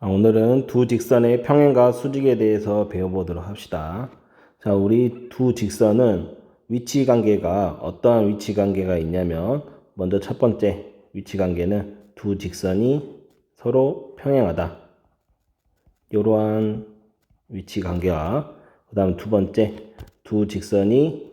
오늘은 두 직선의 평행과 수직에 대해서 배워보도록 합시다. 자, 우리 두 직선은 위치 관계가 어떠한 위치 관계가 있냐면 먼저 첫 번째 위치 관계는 두 직선이 서로 평행하다. 이러한 위치 관계와 그 다음 두 번째 두 직선이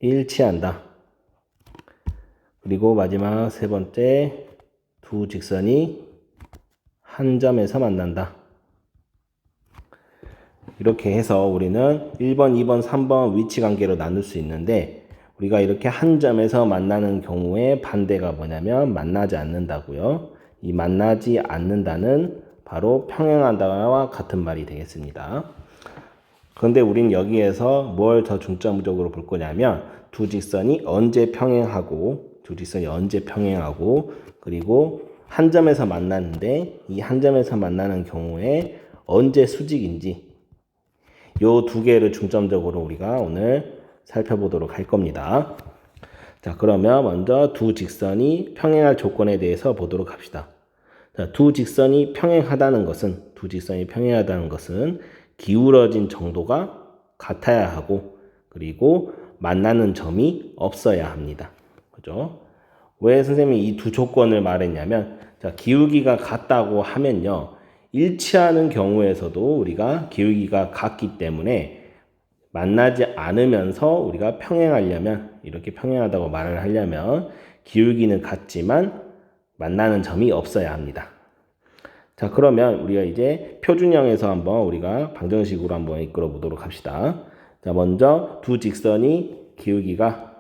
일치한다. 그리고 마지막 세 번째 두 직선이 한 점에서 만난다. 이렇게 해서 우리는 1번, 2번, 3번 위치 관계로 나눌 수 있는데 우리가 이렇게 한 점에서 만나는 경우에 반대가 뭐냐면 만나지 않는다고요. 이 만나지 않는다는 바로 평행하다와 같은 말이 되겠습니다. 그런데 우린 여기에서 뭘 더 중점적으로 볼 거냐면 두 직선이 언제 평행하고 그리고 한 점에서 만났는데 이 한 점에서 만나는 경우에 언제 수직인지 요 두 개를 중점적으로 우리가 오늘 살펴보도록 할 겁니다. 자, 그러면 먼저 두 직선이 평행할 조건에 대해서 보도록 합시다. 자, 두 직선이 평행하다는 것은 기울어진 정도가 같아야 하고 그리고 만나는 점이 없어야 합니다. 그죠? 왜 선생님이 이 두 조건을 말했냐면 자, 기울기가 같다고 하면요. 일치하는 경우에서도 우리가 기울기가 같기 때문에 만나지 않으면서 우리가 평행하려면 이렇게 평행하다고 말을 하려면 기울기는 같지만 만나는 점이 없어야 합니다. 자, 그러면 우리가 이제 표준형에서 한번 우리가 방정식으로 한번 이끌어 보도록 합시다. 자, 먼저 두 직선이 기울기가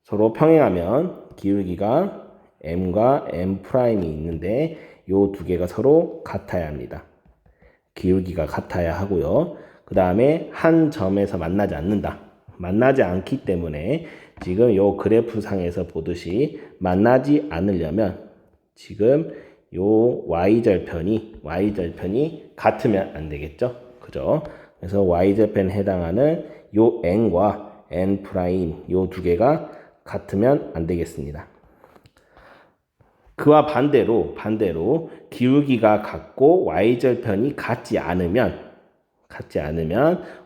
서로 평행하면 기울기가 m과 m'이 있는데 요 두 개가 서로 같아야 합니다. 기울기가 같아야 하고요. 그 다음에 한 점에서 만나지 않는다. 만나지 않기 때문에 지금 요 그래프 상에서 보듯이 만나지 않으려면 지금 요 y절편이 같으면 안 되겠죠. 그죠? 그래서 y절편에 해당하는 요 n과 n' 요 두 개가 같으면 안 되겠습니다. 그와 반대로 기울기가 같고 y절편이 같지 않으면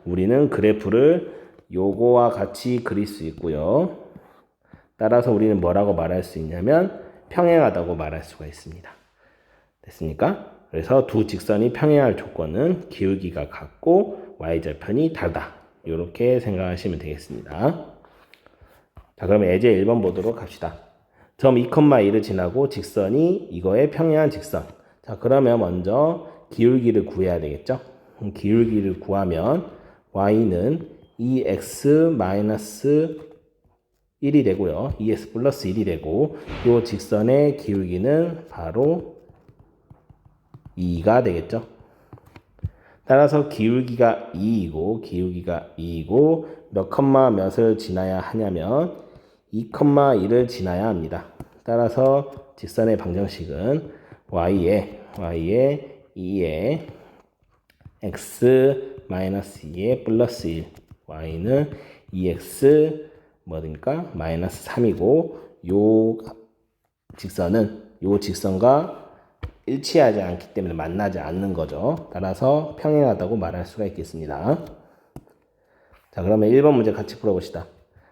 우리는 그래프를 요거와 같이 그릴 수 있고요. 따라서 우리는 뭐라고 말할 수 있냐면 평행하다고 말할 수가 있습니다. 됐습니까? 그래서 두 직선이 평행할 조건은 기울기가 같고 y절편이 다르다. 이렇게 생각하시면 되겠습니다. 자, 그럼 예제 1번 보도록 합시다. 점 2,1을 지나고 직선이 이거에 평행한 직선. 자, 그러면 먼저 기울기를 구해야 되겠죠? 기울기를 구하면 y는 2x-1이 되고요. 2x 플러스 1이 되고 이 직선의 기울기는 바로 2가 되겠죠. 따라서 기울기가 2이고 몇 컴마 몇을 지나야 하냐면 2,1을 지나야 합니다. 따라서 직선의 방정식은 y에 2에 x-2에 플러스 1 y는 2x 뭐니까 마이너스 3이고 요 직선과 일치하지 않기 때문에 만나지 않는 거죠. 따라서 평행하다고 말할 수가 있겠습니다. 자, 그러면 1번 문제 같이 풀어봅시다.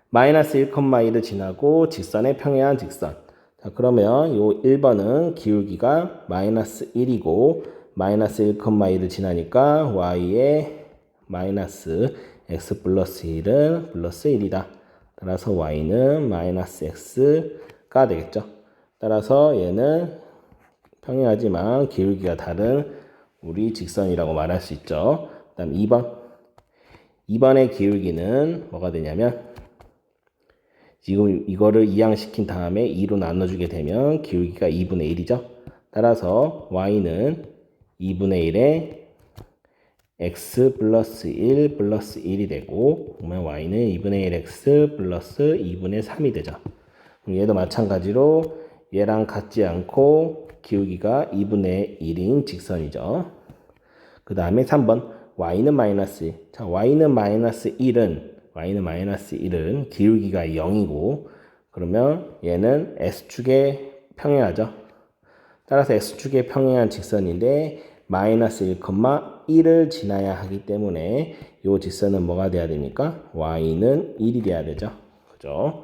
마이너스 1,1을 지나고 직선에 평행한 직선. 자, 그러면 요 1번은 기울기가 마이너스 1이고 마이너스 1,1을 지나니까 y에 마이너스 x 플러스 1은 플러스 1이다. 따라서 y는 마이너스 x가 되겠죠. 따라서 얘는 평행하지만 기울기가 다른 우리 직선이라고 말할 수 있죠. 그 다음 2번의 기울기는 뭐가 되냐면 지금 이거를 이항시킨 다음에 2로 나눠주게 되면 기울기가 2분의 1이죠. 따라서 y는 2분의 1에 x 플러스 1 플러스 1이 되고 그러면 y는 2분의 1 x 플러스 2분의 3이 되죠. 얘도 마찬가지로 얘랑 같지 않고 기울기가 2분의 1인 직선이죠. 그 다음에 3번 y는 마이너스 1. 자, y는 마이너스 1은 기울기가 0이고 그러면 얘는 S축에 평행하죠. 따라서 x축의 평행한 직선인데 마이너스 1,1을 지나야 하기 때문에 이 직선은 뭐가 돼야 됩니까? y는 1이 돼야 되죠. 그죠?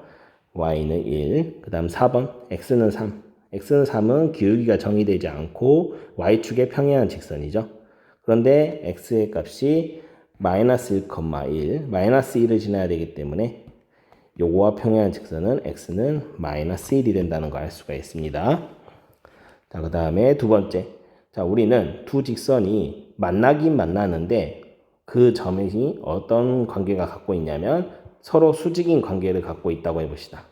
y는 1. 그 다음 4번 x는 3. x는 3은 기울기가 정의되지 않고 y축의 평행한 직선이죠. 그런데 x의 값이 마이너스 1,1, 마이너스 1을 지나야 되기 때문에 요거와 평행한 직선은 x는 마이너스 1이 된다는 걸 알 수가 있습니다. 자, 그 다음에 두 번째. 자, 우리는 두 직선이 만나긴 만나는데 그 점이 어떤 관계가 갖고 있냐면 서로 수직인 관계를 갖고 있다고 해봅시다.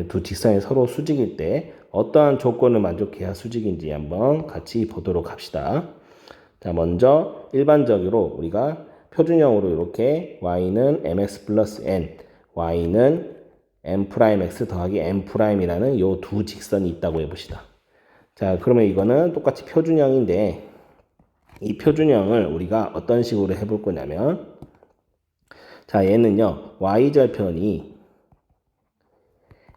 두 직선이 서로 수직일 때 어떠한 조건을 만족해야 수직인지 한번 같이 보도록 합시다. 자, 먼저 일반적으로 우리가 표준형으로 이렇게 y는 mx 플러스 n, y는 m'x 더하기 m'이라는 이 두 직선이 있다고 해봅시다. 자, 그러면 이거는 똑같이 표준형인데 이 표준형을 우리가 어떤 식으로 해볼 거냐면 자, 얘는요 y절편이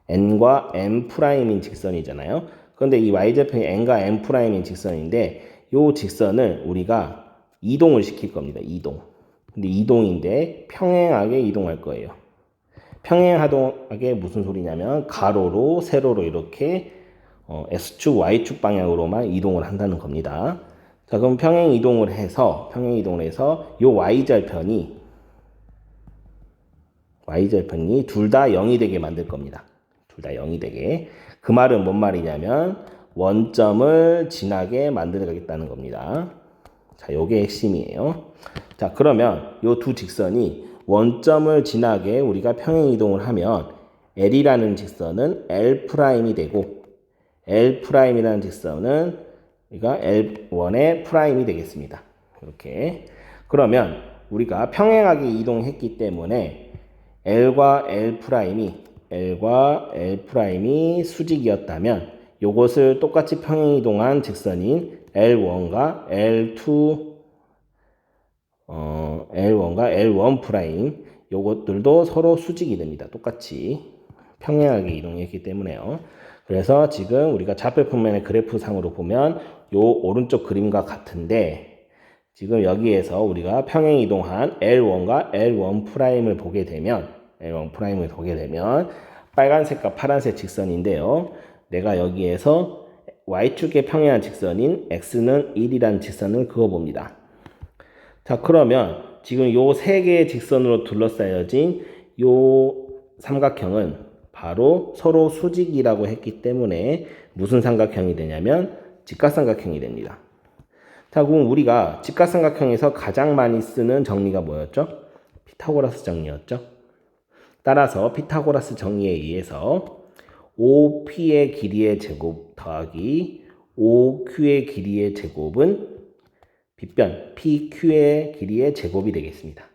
n과 m'인 직선이잖아요. 그런데 이 y절편이 n과 m'인 직선인데 이 직선을 우리가 이동을 시킬 겁니다. 이동. 근데 이동인데 평행하게 이동할 거예요. 평행하게 무슨 소리냐면 가로로 세로로 이렇게 X축, Y축 방향으로만 이동을 한다는 겁니다. 자, 그럼 평행 이동을 해서 이 Y절편이 둘 다 0이 되게 만들 겁니다. 둘 다 0이 되게. 그 말은 뭔 말이냐면 원점을 지나게 만들어가겠다는 겁니다. 자, 요게 핵심이에요. 자, 그러면 요 두 직선이 원점을 지나게 우리가 평행 이동을 하면 L이라는 직선은 L'이 되고 L'이라는 직선은 우리가 L1의 프라임이 되겠습니다. 이렇게. 그러면 우리가 평행하게 이동했기 때문에 L과 L'이 수직이었다면 요것을 똑같이 평행 이동한 직선인 L1과 L1 프라임 요것들도 서로 수직이 됩니다. 똑같이 평행하게 이동했기 때문에요. 그래서 지금 우리가 좌표 평면의 그래프상으로 보면 요 오른쪽 그림과 같은데 지금 여기에서 우리가 평행 이동한 L1과 L1 프라임을 보게 되면 빨간색과 파란색 직선인데요. 내가 여기에서 Y축의 평행한 직선인 X는 1이라는 직선을 그어봅니다. 자, 그러면 지금 요 세 개의 직선으로 둘러싸여진 요 삼각형은 바로 서로 수직이라고 했기 때문에 무슨 삼각형이 되냐면 직각삼각형이 됩니다. 자, 그럼 우리가 직각삼각형에서 가장 많이 쓰는 정리가 뭐였죠? 피타고라스 정리였죠. 따라서 피타고라스 정리에 의해서 OP의 길이의 제곱 더하기 OQ의 길이의 제곱은 빗변 PQ의 길이의 제곱이 되겠습니다.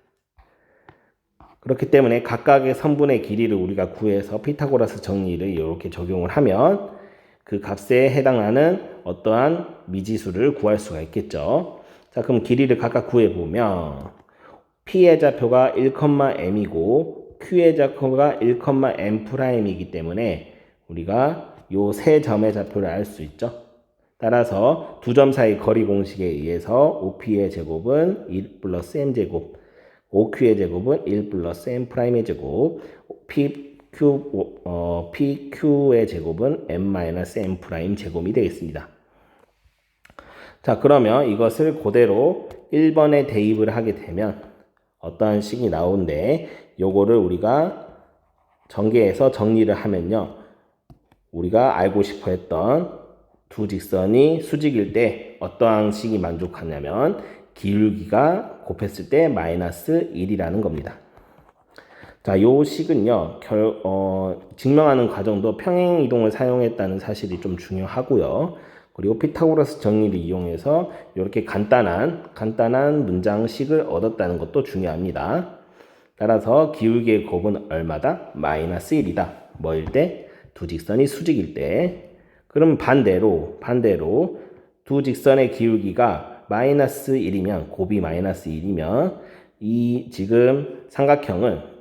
그렇기 때문에 각각의 선분의 길이를 우리가 구해서 피타고라스 정리를 이렇게 적용을 하면 그 값에 해당하는 어떠한 미지수를 구할 수가 있겠죠. 자, 그럼 길이를 각각 구해보면 P의 좌표가 1,m이고 Q의 좌표가 1,m'이기 때문에 우리가 요 세 점의 좌표를 알 수 있죠. 따라서 두 점 사이 거리 공식에 의해서 OP의 제곱은 1 플러스 m제곱, OQ의 제곱은 1 플러스 m'의 제곱, PQ의 제곱은 m-m' 제곱이 되겠습니다. 자, 그러면 이것을 그대로 1번에 대입을 하게 되면 어떠한 식이 나오는데 요거를 우리가 전개해서 정리를 하면요. 우리가 알고 싶어 했던 두 직선이 수직일 때 어떠한 식이 만족하냐면 기울기가 곱했을 때 마이너스 1이라는 겁니다. 자, 요 식은요, 증명하는 과정도 평행 이동을 사용했다는 사실이 좀 중요하고요. 그리고 피타고라스 정리를 이용해서 이렇게 간단한 문장식을 얻었다는 것도 중요합니다. 따라서 기울기의 곱은 얼마다? 마이너스 1이다. 뭐일 때? 두 직선이 수직일 때. 그럼 반대로 두 직선의 기울기가 마이너스 1이면 곱이 마이너스 1이면 이 지금 삼각형은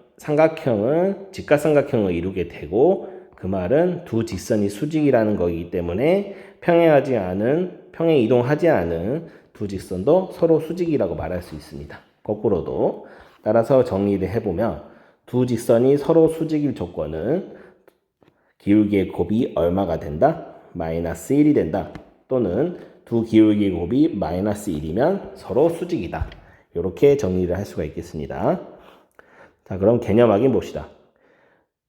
직각삼각형을 이루게 되고 그 말은 두 직선이 수직이라는 거기 때문에 평행 이동하지 않은 두 직선도 서로 수직이라고 말할 수 있습니다. 거꾸로도. 따라서 정리를 해보면 두 직선이 서로 수직일 조건은 기울기의 곱이 얼마가 된다? 마이너스 1이 된다. 또는 두 기울기의 곱이 마이너스 1이면 서로 수직이다. 이렇게 정리를 할 수가 있겠습니다. 자, 그럼 개념 확인 봅시다.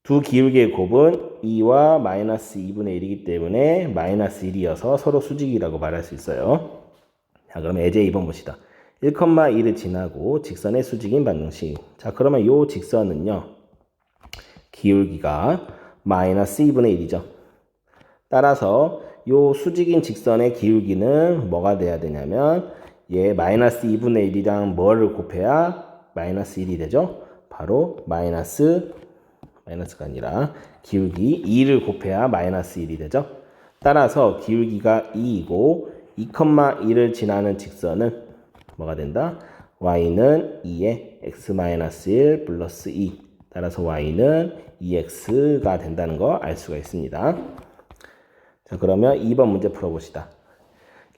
두 기울기의 곱은 2와 마이너스 2분의 1이기 때문에 마이너스 1이어서 서로 수직이라고 말할 수 있어요. 자, 그럼 예제 2번 봅시다. 1,2를 지나고 직선의 수직인 방정식. 자, 그러면 이 직선은요, 기울기가 마이너스 2분의 1이죠. 따라서 이 수직인 직선의 기울기는 뭐가 돼야 되냐면 얘 마이너스 2분의 1이랑 뭐를 곱해야 마이너스 1이 되죠? 바로 마이너스가 아니라 기울기 2를 곱해야 마이너스 1이 되죠? 따라서 기울기가 2이고 2,2를 지나는 직선은 뭐가 된다? y는 2에 x-1 플러스 2. 따라서 y는 2x가 된다는 거 알 수가 있습니다. 자, 그러면 2번 문제 풀어봅시다.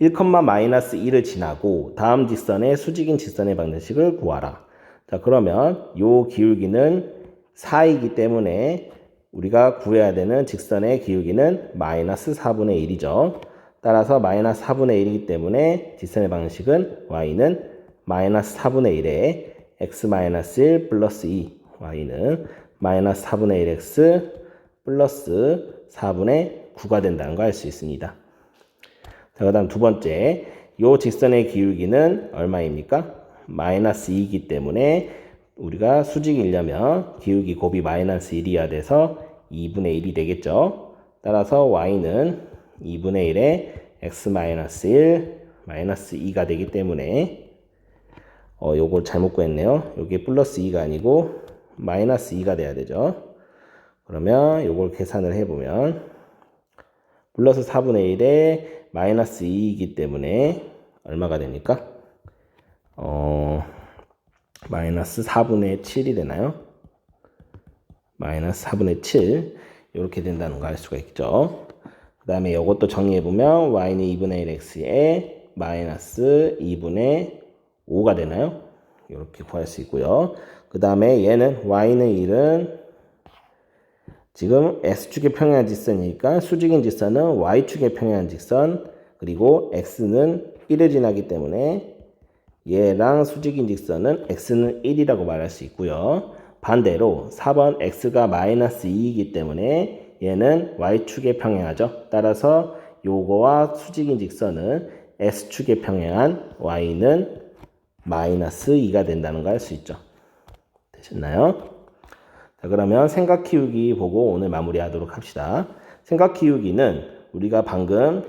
1,-1을 지나고 다음 직선의 수직인 직선의 방정식을 구하라. 자, 그러면 요 기울기는 4이기 때문에 우리가 구해야 되는 직선의 기울기는 마이너스 4분의 1이죠. 따라서 마이너스 4분의 1이기 때문에 직선의 방식은 y는 마이너스 4분의 1에 x-1 플러스 2. y는 마이너스 4분의 1x 플러스 4분의 9가 된다는 거 알 수 있습니다. 자, 그 다음 두 번째. 요 직선의 기울기는 얼마입니까? 마이너스 2이기 때문에 우리가 수직이려면 기울기 곱이 마이너스 1이어야 돼서 2분의 1이 되겠죠. 따라서 y는 2분의 1에 x-1 마이너스 2가 되기 때문에 요걸 잘못 구했네요. 요게 플러스 2가 아니고 마이너스 2가 돼야 되죠. 그러면 요걸 계산을 해보면 플러스 4분의 1에 마이너스 2이기 때문에 얼마가 됩니까? 마이너스 4분의 7이 되나요? 마이너스 4분의 7 이렇게 된다는 거 알 수가 있죠. 그 다음에 이것도 정리해보면 y는 2분의 1 x에 마이너스 2분의 5가 되나요? 이렇게 구할 수 있고요. 그 다음에 얘는 y는 1은 지금 x축의 평행한 직선이니까 수직인 직선은 y축의 평행한 직선, 그리고 x는 1을 지나기 때문에 얘랑 수직인 직선은 x는 1이라고 말할 수 있고요. 반대로 4번 x가 마이너스 2이기 때문에 얘는 y축에 평행하죠. 따라서 요거와 수직인 직선은 x축에 평행한 y는 마이너스 2가 된다는 거 알 수 있죠. 되셨나요? 자, 그러면 생각 키우기 보고 오늘 마무리하도록 합시다. 생각 키우기는 우리가 방금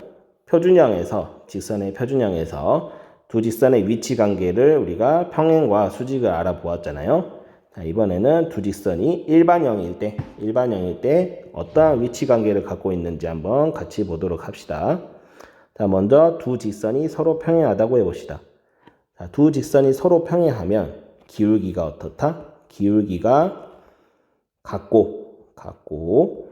표준형에서, 직선의 표준형에서 두 직선의 위치 관계를 우리가 평행과 수직을 알아보았잖아요. 자, 이번에는 두 직선이 일반형일 때 어떠한 위치 관계를 갖고 있는지 한번 같이 보도록 합시다. 자, 먼저 두 직선이 서로 평행하다고 해봅시다. 자, 두 직선이 서로 평행하면 기울기가 어떻다? 기울기가 같고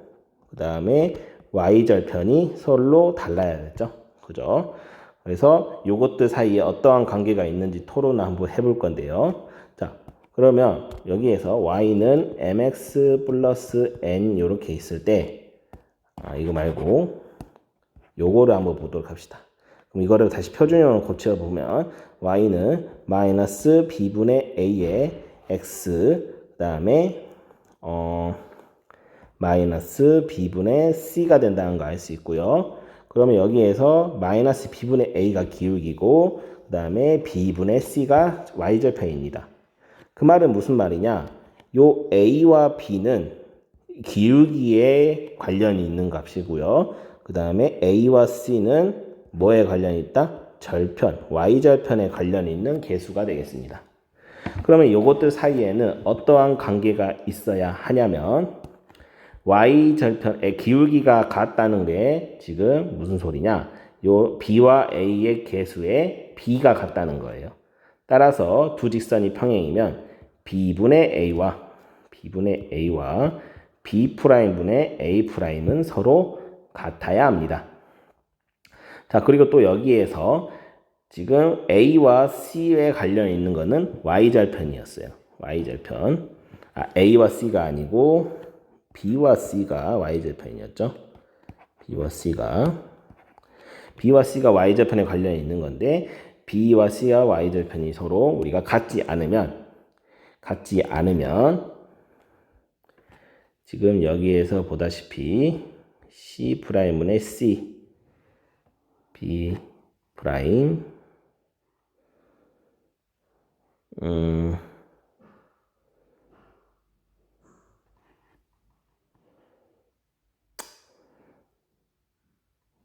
그 다음에 y절편이 서로 달라야겠죠. 그죠? 그래서 요것들 사이에 어떠한 관계가 있는지 토론을 한번 해볼 건데요. 자, 그러면 여기에서 y는 mx 플러스 n 이렇게 있을 때 이거 말고 요거를 한번 보도록 합시다. 그럼 이거를 다시 표준형으로 고쳐보면 y는 마이너스 b분의 a의 x 그 다음에 마이너스 b분의 c가 된다는 거 알 수 있고요. 그러면 여기에서 마이너스 b분의 a가 기울기고 그 다음에 b분의 c가 y절편입니다. 그 말은 무슨 말이냐? 요 a와 b는 기울기에 관련이 있는 값이고요. 그 다음에 a와 c는 뭐에 관련이 있다? 절편, y절편에 관련이 있는 계수가 되겠습니다. 그러면 이것들 사이에는 어떠한 관계가 있어야 하냐면 y절편의 기울기가 같다는 게 지금 무슨 소리냐? 요 b와 a의 계수에 b가 같다는 거예요. 따라서 두 직선이 평행이면 b분의 a와 B'분의 A'은 서로 같아야 합니다. 자, 그리고 또 여기에서 지금 A와 C에 관련 있는 거는 Y절편이었어요. Y절편. A와 C가 아니고 B와 C가 Y절편이었죠. B와 C가 Y절편에 관련 있는 건데 B와 C와 Y절편이 서로 우리가 같지 않으면 지금 여기에서 보다시피 C'분의 C, B 프라임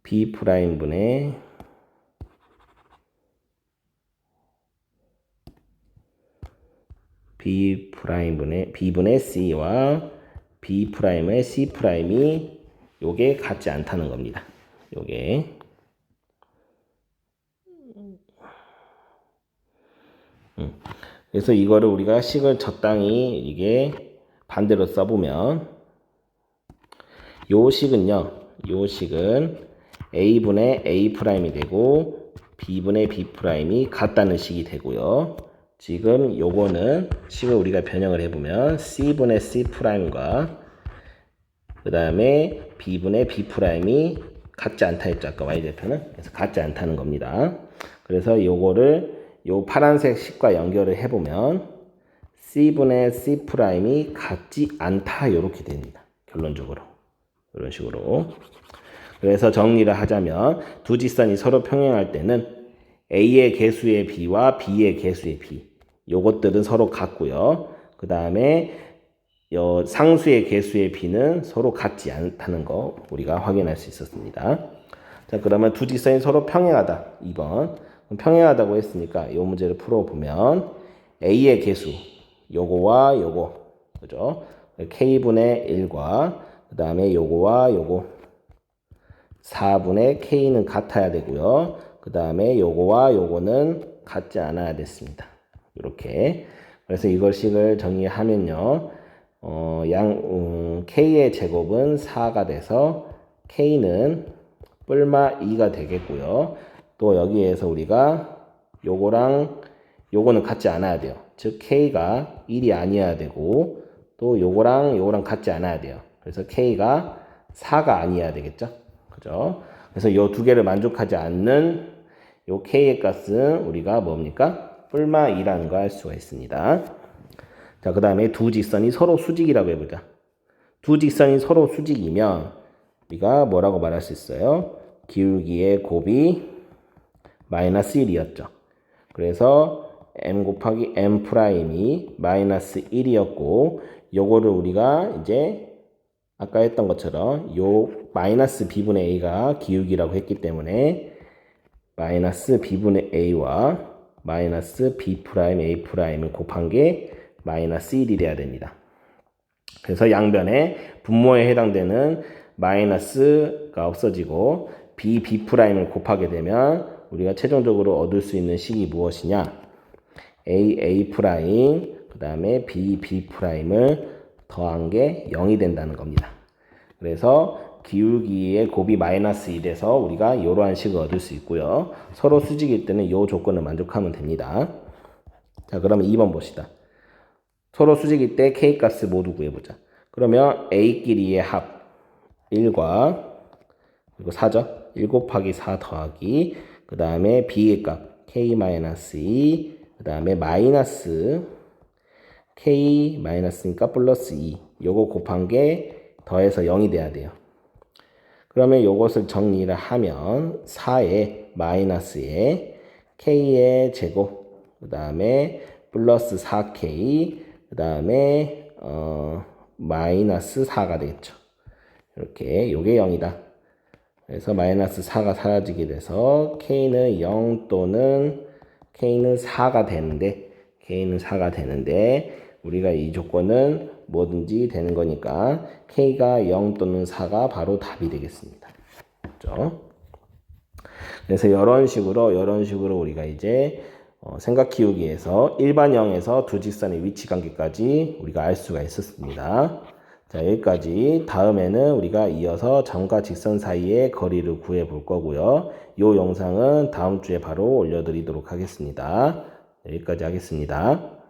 B'분의 B분의 C와 B'의 C'이 요게 같지 않다는 겁니다. 요게 그래서 이거를 우리가 식을 적당히 이게 반대로 써보면 요 식은 A분의 A'이 되고 B분의 B'이 같다는 식이 되고요. 지금 요거는 식을 우리가 변형을 해보면 C분의 C'과 그 다음에 B분의 B'이 같지 않다 했죠. 아까 Y절편은. 그래서 같지 않다는 겁니다. 그래서 요거를 요 파란색 식과 연결을 해보면 C분의 C'이 같지 않다 이렇게 됩니다. 결론적으로. 이런 식으로. 그래서 정리를 하자면 두 직선이 서로 평행할 때는 A의 개수의 B와 B의 개수의 B 요것들은 서로 같고요. 그 다음에 상수의 개수의 B는 서로 같지 않다는 거 우리가 확인할 수 있었습니다. 자, 그러면 두 직선이 서로 평행하다. 2번. 평행하다고 했으니까 이 문제를 풀어보면 A의 개수 요거와 요거 그죠? K분의 1과 그 다음에 요거와 요거 4분의 K는 같아야 되고요. 그 다음에 요거와 요거는 같지 않아야 됐습니다. 이렇게. 그래서 이것식을 정리하면요. K의 제곱은 4가 돼서 K는 뿔마 2가 되겠고요. 또 여기에서 우리가 요거랑 요거는 같지 않아야 돼요. 즉 K가 1이 아니어야 되고 또 요거랑 같지 않아야 돼요. 그래서 K가 4가 아니어야 되겠죠. 그죠? 그래서 요 두 개를 만족하지 않는 요 K의 값은 우리가 뭡니까? 뿔마 2라는 거 알 수가 있습니다. 자, 그 다음에 두 직선이 서로 수직이라고 해보자. 두 직선이 서로 수직이면 우리가 뭐라고 말할 수 있어요? 기울기의 곱이 마이너스 1이었죠. 그래서 m 곱하기 m 프라임이 마이너스 1이었고 요거를 우리가 이제 아까 했던 것처럼 요 마이너스 b분의 a가 기울기라고 했기 때문에 마이너스 b분의 a와 마이너스 b 프라임 a 프라임을 곱한 게 마이너스 1이 돼야 됩니다. 그래서 양변에 분모에 해당되는 마이너스가 없어지고 b 프라임을 곱하게 되면 우리가 최종적으로 얻을 수 있는 식이 무엇이냐? a 프라임 그 다음에 b 프라임을 더한 게 0이 된다는 겁니다. 그래서 기울기의 곱이 마이너스 1에서 우리가 이러한 식을 얻을 수 있고요. 서로 수직일 때는 이 조건을 만족하면 됩니다. 자, 그러면 2번 봅시다. 서로 수직일 때 K 값을 모두 구해보자. 그러면 A끼리의 합 1과 그리고 4죠. 1 곱하기 4 더하기 그 다음에 B의 값 K-2 그 다음에 마이너스 K 마이너스니까 플러스 2 요거 곱한 게 더해서 0이 돼야 돼요. 그러면 요것을 정리를 하면 4에 마이너스에 K의 제곱 그 다음에 플러스 4K 그 다음에 마이너스 4가 되겠죠. 이렇게 요게 0이다. 그래서 마이너스 4가 사라지게 돼서 K는 0 또는 K는 4가 되는데 우리가 이 조건은 뭐든지 되는 거니까 K가 0 또는 4가 바로 답이 되겠습니다. 그렇죠? 그래서 이런 식으로 우리가 이제 생각 키우기에서 일반형에서 두 직선의 위치 관계까지 우리가 알 수가 있었습니다. 자, 여기까지. 다음에는 우리가 이어서 점과 직선 사이의 거리를 구해 볼 거고요. 이 영상은 다음 주에 바로 올려드리도록 하겠습니다. 여기까지 하겠습니다.